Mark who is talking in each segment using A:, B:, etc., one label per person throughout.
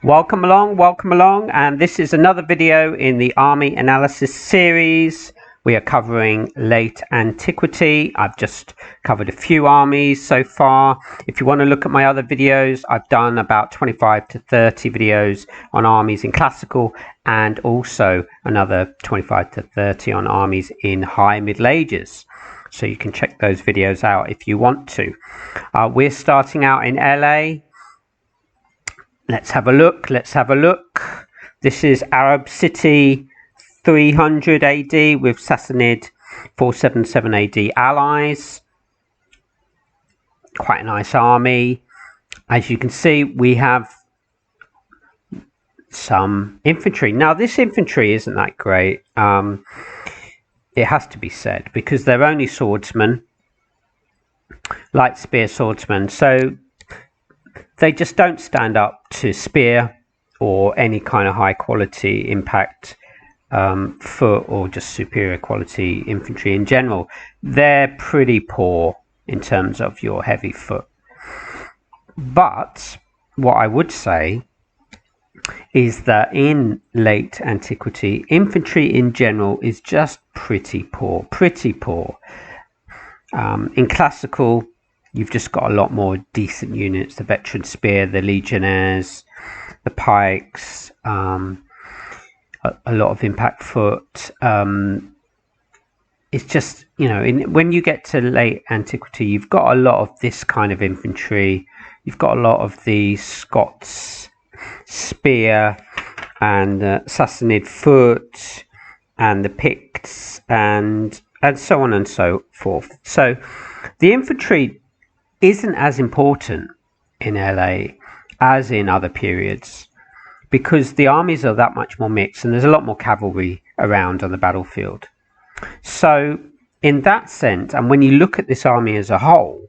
A: Welcome along, and this is another video in the Army Analysis series. We are covering late antiquity. I've just covered a few armies so far. If you want to look at my other videos, I've done about 25 to 30 videos on armies in classical, and also another 25 to 30 on armies in high Middle Ages. So you can check those videos out if you want to. We're starting out in LA. Let's have a look. This is Arab City 300 AD with Sassanid 477 AD allies. Quite a nice army. As you can see, we have some infantry. Now, this infantry isn't that great. It has to be said, because they're only swordsmen, light spear swordsmen. So they just don't stand up to spear or any kind of high quality impact foot or just superior quality infantry in general. They're pretty poor in terms of your heavy foot. But what I would say is that in late antiquity, infantry in general is just pretty poor. In classical, you've just got a lot more decent units: the veteran spear, the legionnaires, the pikes, a lot of impact foot. It's just, you know, when you get to late antiquity, you've got a lot of this kind of infantry. You've got a lot of the Scots spear and Sassanid foot and the Picts and so on and so forth. So the infantry isn't as important in LA as in other periods, because the armies are that much more mixed and there's a lot more cavalry around on the battlefield. So in that sense, and when you look at this army as a whole,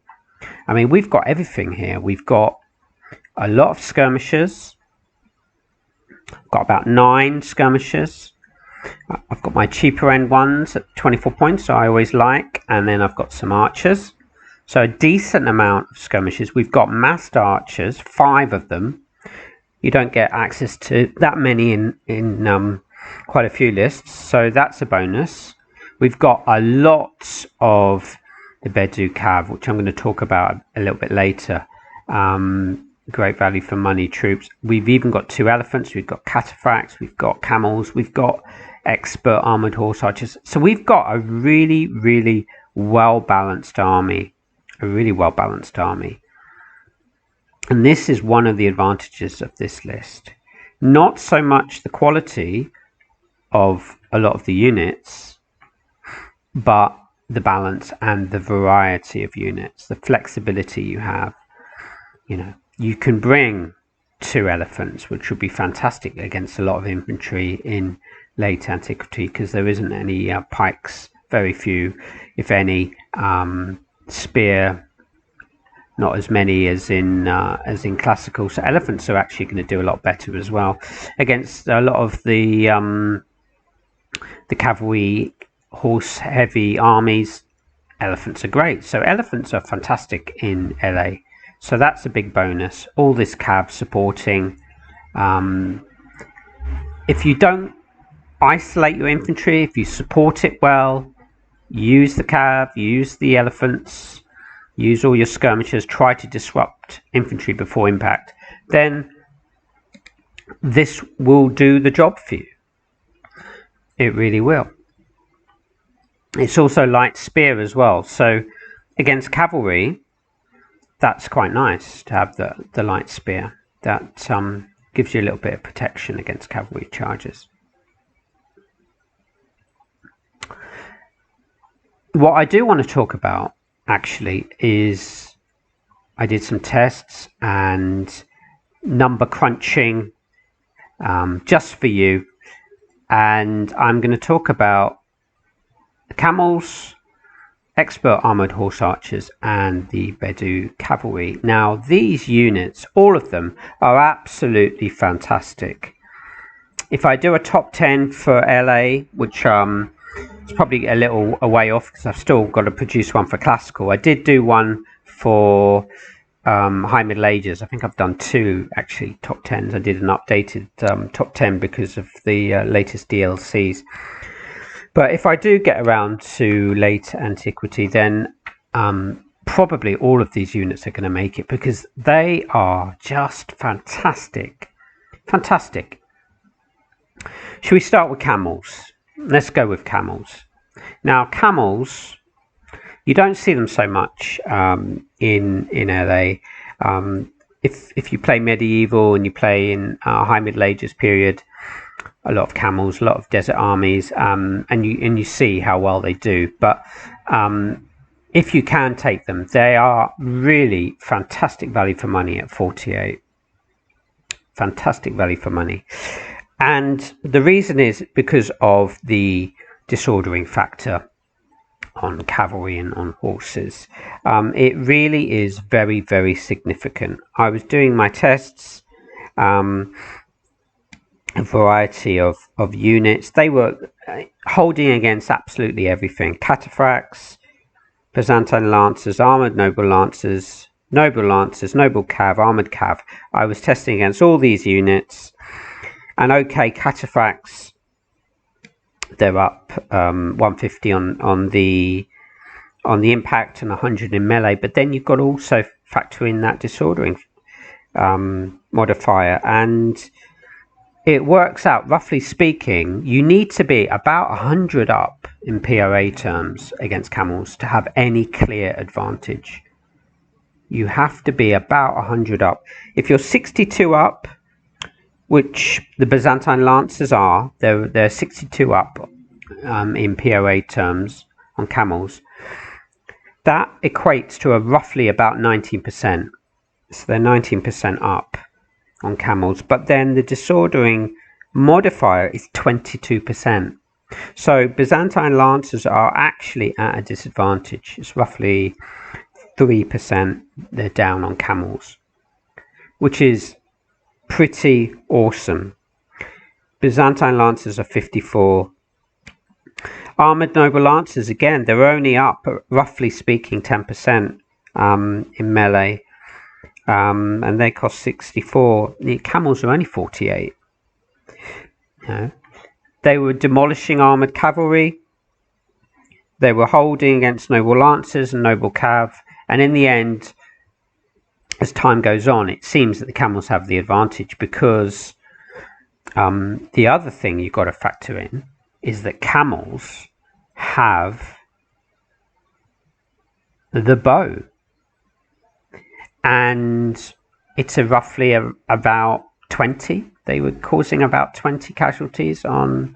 A: I mean, we've got everything here. We've got a lot of skirmishers. Got about 9 skirmishers. I've got my cheaper end ones at 24 points, so I always like, and then I've got some archers. So a decent amount of skirmishers. We've got massed archers, 5 of them. You don't get access to that many in quite a few lists, so that's a bonus. We've got a lot of the Bedu Cav, which I'm going to talk about a little bit later. Great value for money troops. We've even got 2 elephants. We've got cataphracts. We've got camels. We've got expert armored horse archers. So we've got a really well balanced army. And this is one of the advantages of this list. Not so much the quality of a lot of the units, but the balance and the variety of units, the flexibility you have. You know, you can bring 2 elephants, which would be fantastic against a lot of infantry in late antiquity, because there isn't any pikes, very few, if any. Spear, not as many as in classical. So elephants are actually going to do a lot better as well against a lot of the cavalry horse heavy armies. Elephants are great. So elephants are fantastic in LA. So that's a big bonus. All this cav supporting. If you don't isolate your infantry, if you support it well, use the cav, use the elephants, use all your skirmishers, try to disrupt infantry before impact, then this will do the job for you. It really will. It's also light spear as well. So against cavalry, that's quite nice to have the light spear. That gives you a little bit of protection against cavalry charges. What I do want to talk about actually is I did some tests and number crunching just for you, and I'm going to talk about the camels, expert armored horse archers, and the Bedu cavalry. Now, these units, all of them, are absolutely fantastic. If I do a top 10 for LA, which it's probably a little way off because I've still got to produce one for classical. I did do one for high middle ages. I think I've done 2 actually top 10s. I did an updated top 10 because of the latest DLCs. But if I do get around to late antiquity, then probably all of these units are going to make it, because they are just fantastic. Fantastic. Should we start with camels? Let's go with camels. Now, camels, you don't see them so much in LA. If you play medieval and you play in high Middle Ages period, a lot of camels, a lot of desert armies, and you see how well they do. But if you can take them, they are really fantastic value for money at 48. Fantastic value for money. And the reason is because of the disordering factor on cavalry and on horses. It really is very, very significant. I was doing my tests, a variety of units. They were holding against absolutely everything. Cataphracts, Byzantine Lancers, Armoured Noble Lancers, Noble Lancers, Noble Cav, Armoured Cav. I was testing against all these units. And okay, Cataphracts, they're up 150 on the impact and 100 in melee. But then you've got to also factor in that disordering modifier. And it works out, roughly speaking, you need to be about 100 up in POA terms against camels to have any clear advantage. You have to be about 100 up. If you're 62 up, which the Byzantine Lancers are, they're 62 up in POA terms on camels. That equates to a roughly about 19%. So they're 19% up on camels. But then the disordering modifier is 22%. So Byzantine Lancers are actually at a disadvantage. It's roughly 3% they're down on camels, which is pretty awesome. Byzantine Lancers are 54. Armoured Noble Lancers, again, they're only up, roughly speaking, 10% in melee. And they cost 64. The camels are only 48. They were demolishing armoured cavalry. They were holding against Noble Lancers and Noble Cav. And in the end, as time goes on, it seems that the camels have the advantage, because the other thing you've got to factor in is that camels have the bow, and it's roughly about 20. They were causing about 20 casualties on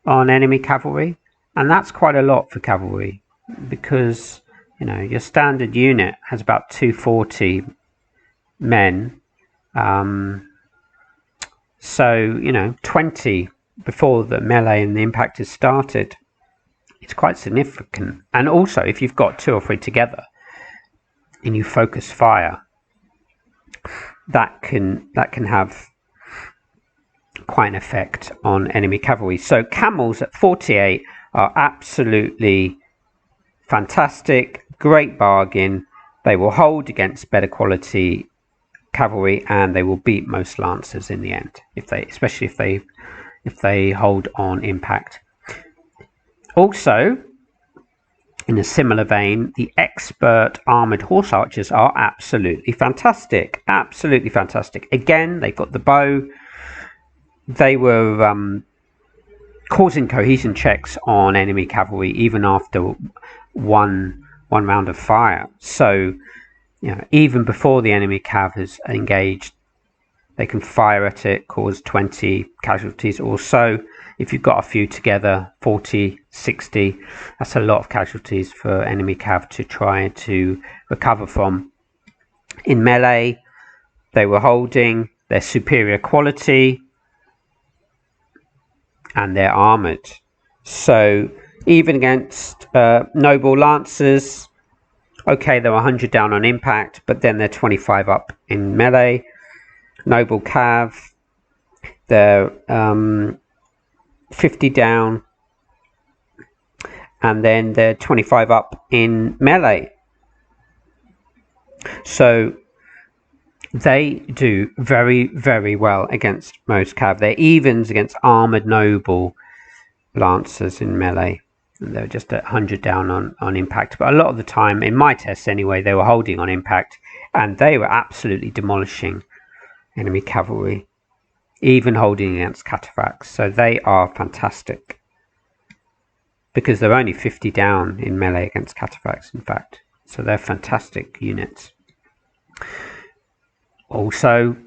A: enemy cavalry, and that's quite a lot for cavalry, because your standard unit has about 240 men. So 20 before the melee and the impact has started, it's quite significant. And also, if you've got 2 or 3 together and you focus fire, that can have quite an effect on enemy cavalry. So camels at 48 are absolutely fantastic, great bargain. They will hold against better quality cavalry, and they will beat most lancers in the end, especially if they hold on impact. Also, in a similar vein, the expert armored horse archers are absolutely fantastic. Absolutely fantastic. Again, they've got the bow. They were causing cohesion checks on enemy cavalry even after one round of fire. So, even before the enemy cav has engaged, they can fire at it, cause 20 casualties or so. If you've got a few together, 40, 60, that's a lot of casualties for enemy cav to try to recover from. In melee, they were holding their superior quality, and they're armored. So even against noble lancers, okay, they're 100 down on impact, but then they're 25 up in melee. Noble cav, they're 50 down, and then they're 25 up in melee. So They do very, very well against most cav. They're evens against armoured noble lancers in melee. And they're just at 100 down on impact. But a lot of the time, in my tests anyway, they were holding on impact. And they were absolutely demolishing enemy cavalry, even holding against cataphracts. So they are fantastic, because they're only 50 down in melee against cataphracts, in fact. So they're fantastic units. Also,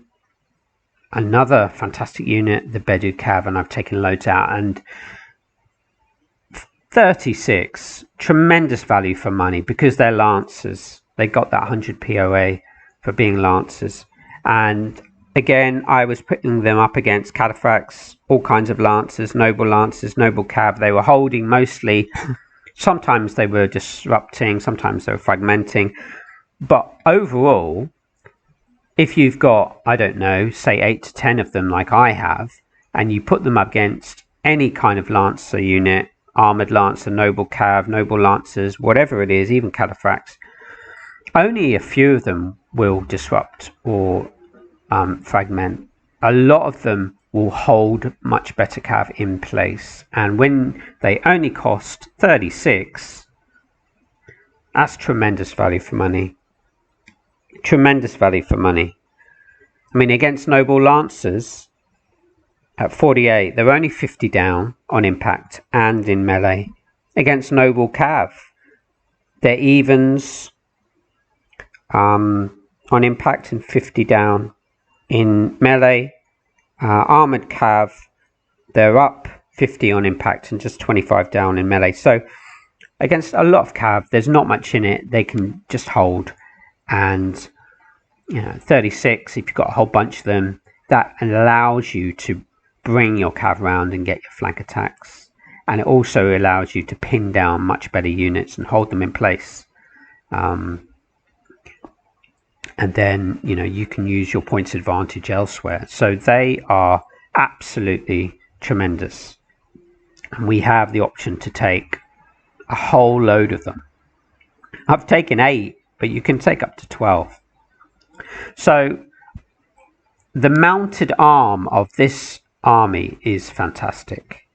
A: another fantastic unit, the Bedu Cav, and I've taken loads out, and 36, tremendous value for money, because they're lancers. They got that 100 POA for being lancers. And again, I was putting them up against cataphracts, all kinds of lancers, noble cav. They were holding mostly. Sometimes they were disrupting, sometimes they were fragmenting. But overall, if you've got, I don't know, say 8 to 10 of them like I have, and you put them up against any kind of lancer unit, armoured lancer, noble cav, noble lancers, whatever it is, even cataphracts, only a few of them will disrupt or fragment. A lot of them will hold much better cav in place, and when they only cost 36, that's tremendous value for money. Tremendous value for money. I mean, against noble lancers at 48, they're only 50 down on impact and in melee. Against noble cav, they're evens on impact and 50 down in melee. Armored cav, they're up 50 on impact and just 25 down in melee. So against a lot of cav, there's not much in it. They can just hold. And 36, if you've got a whole bunch of them, that allows you to bring your cav round and get your flank attacks. And it also allows you to pin down much better units and hold them in place. And then, you can use your points advantage elsewhere. So they are absolutely tremendous. And we have the option to take a whole load of them. I've taken 8. But you can take up to 12. So the mounted arm of this army is fantastic.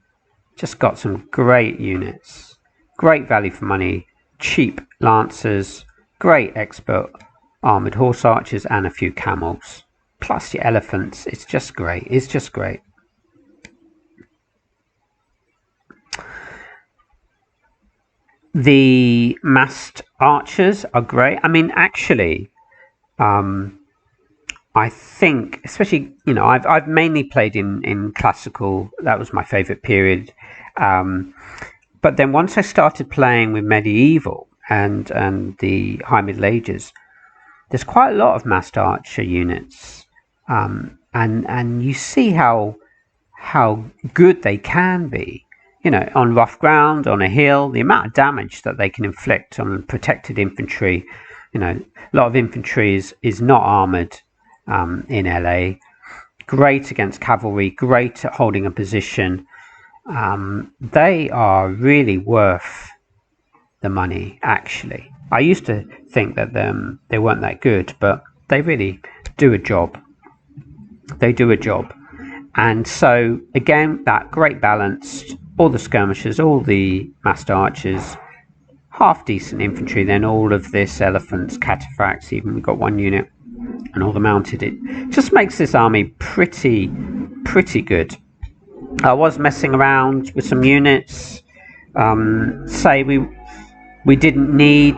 A: Just got some great units, great value for money, cheap lancers, great expert armoured horse archers, and a few camels. Plus your elephants. It's just great. It's just great. The massed archers are great. I mean, actually, I think, especially, I've mainly played in classical. That was my favourite period. But then once I started playing with medieval and the High Middle Ages, there's quite a lot of massed archer units, and you see how good they can be. On rough ground, on a hill, the amount of damage that they can inflict on protected infantry. A lot of infantry is not armoured in LA. Great against cavalry, great at holding a position. They are really worth the money, actually. I used to think that they weren't that good, but they really do a job. They do a job. And so, again, that great balanced, all the skirmishers, all the massed archers, half decent infantry, then all of this elephants, cataphracts, even we've got one unit, and all the mounted. It just makes this army pretty good. I was messing around with some units. Say we didn't need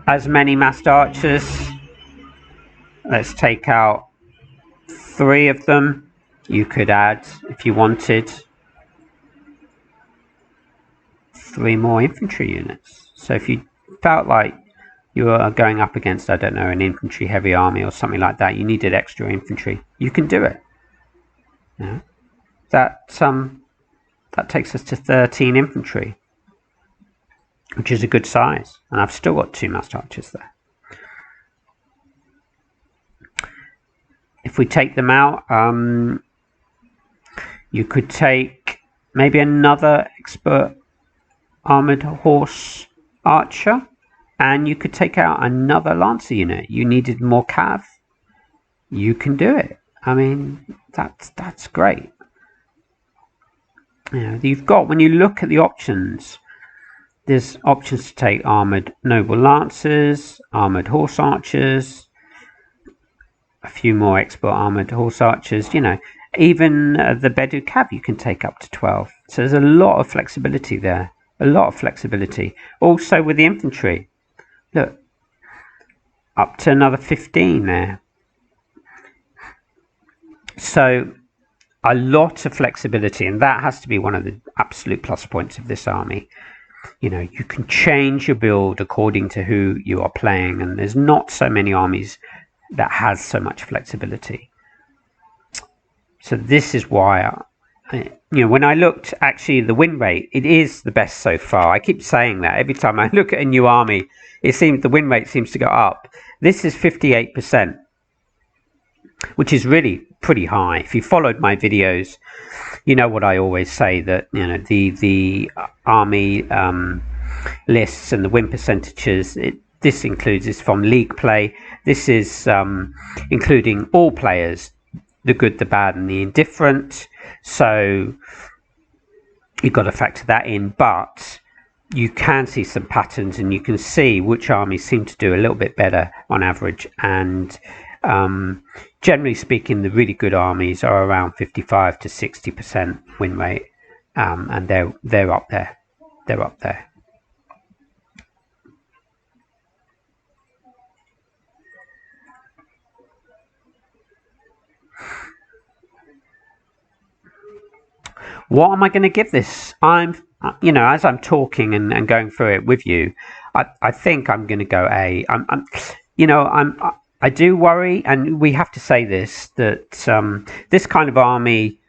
A: as many massed archers. Let's take out 3 of them. You could add, if you wanted, 3 more infantry units. So if you felt like you were going up against, I don't know, an infantry heavy army or something like that, you needed extra infantry, you can do it. That takes us to 13 infantry, which is a good size. And I've still got 2 massed archers there. If we take them out, you could take maybe another expert armoured horse archer. and you could take out another Lancer unit. You needed more cav, you can do it. I mean, that's great. You know, you've got, when you look at the options, there's options to take armoured noble lancers, armoured horse archers, a few more expert armoured horse archers, you know, even the Bedu Cav you can take up to 12. So there's a lot of flexibility there, a lot of flexibility. Also with the infantry, look, up to another 15 there. So a lot of flexibility, and that has to be one of the absolute plus points of this army. You know, you can change your build according to who you are playing, and there's not so many armies that has so much flexibility. So this is why you know, when I looked, actually the win rate, it is the best so far. I keep saying that every time I look at a new army, it seems the win rate seems to go up. This is 58%, which is really pretty high. If you followed my videos, you know what I always say, that you know the army lists and the win percentages, this includes, is from league play. This is including all players, the good, the bad, and the indifferent. So you've got to factor that in, but you can see some patterns, and you can see which armies seem to do a little bit better on average. And generally speaking, the really good armies are around 55 to 60% win rate, and they're up there. They're up there. What am I going to give this? You know, as I'm talking and going through it with you, I think I'm going to go A. I do worry, and we have to say this, that this kind of army,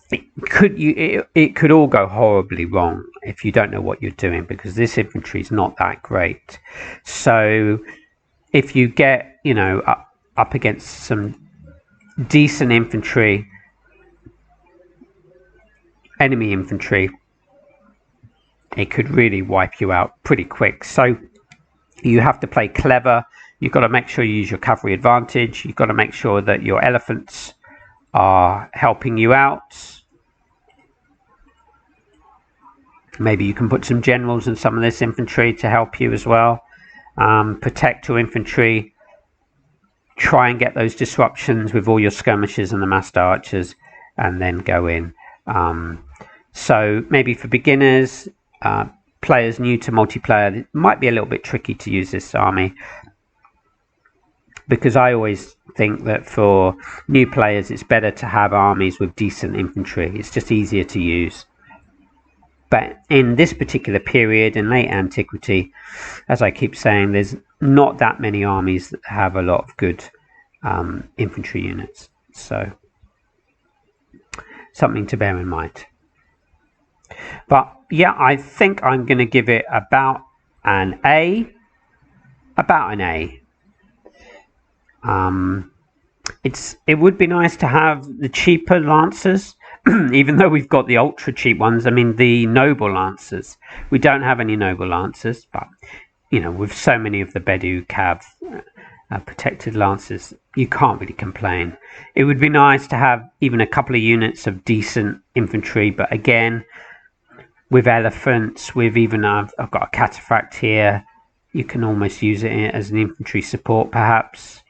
A: it could all go horribly wrong if you don't know what you're doing, because this infantry is not that great. So if you get, you know, up against some decent infantry, enemy infantry, it could really wipe you out pretty quick. So you have to play clever. You've got to make sure you use your cavalry advantage. You've got to make sure that your elephants are helping you out. Maybe you can put some generals in some of this infantry to help you as well. Protect your infantry. Try and get those disruptions with all your skirmishers and the massed archers, and then go in. So maybe for beginners, players new to multiplayer, it might be a little bit tricky to use this army, because I always think that for new players it's better to have armies with decent infantry. It's just easier to use. But in this particular period, in late antiquity, as I keep saying, there's not that many armies that have a lot of good infantry units. So something to bear in mind. But yeah, I think I'm going to give it about an A. About an A. It would be nice to have the cheaper lancers, even though we've got the ultra cheap ones. I mean, the noble lancers. We don't have any noble lancers, but you know, with so many of the Bedu Cav protected lancers, you can't really complain. It would be nice to have even a couple of units of decent infantry, but again, with elephants, with even I've got a cataphract here, you can almost use it as an infantry support perhaps.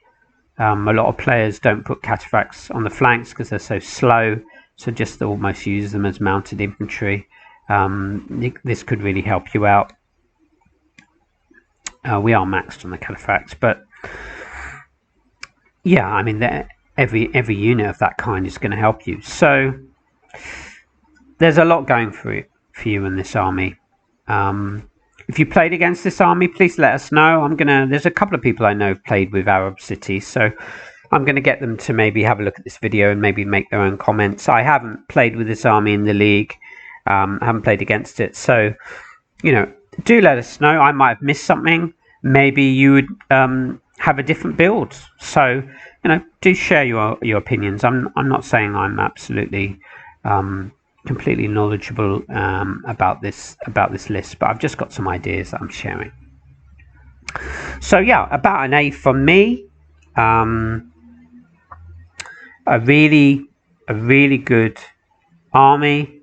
A: A lot of players don't put cataphracts on the flanks because they're so slow, so just almost use them as mounted infantry. This could really help you out. We are maxed on the cataphracts, but yeah, I mean, every unit of that kind is going to help you. So there's a lot going for you in this army. If you played against this army, please let us know. There's a couple of people I know have played with Arab cities, so I'm going to get them to maybe have a look at this video and maybe make their own comments. I haven't played with this army in the league. I haven't played against it, so you know, do let us know. I might have missed something. Maybe you would have a different build. So you know, do share your opinions. I'm not saying I'm absolutely completely knowledgeable about this list, but I've just got some ideas that I'm sharing. So yeah, about an A from me. A really good army,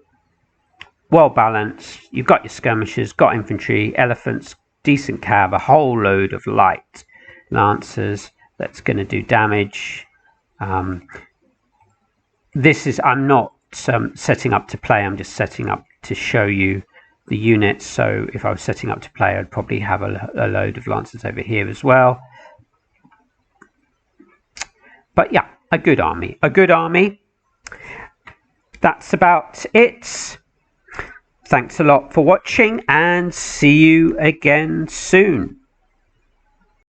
A: well balanced. You've got your skirmishers, got infantry, elephants, decent cav, a whole load of light lancers that's going to do damage. This is, I'm not setting up to play, I'm just setting up to show you the units. So if I was setting up to play, I'd probably have a load of lancers over here as well. But yeah, a good army. That's about it. Thanks a lot for watching, and see you again soon.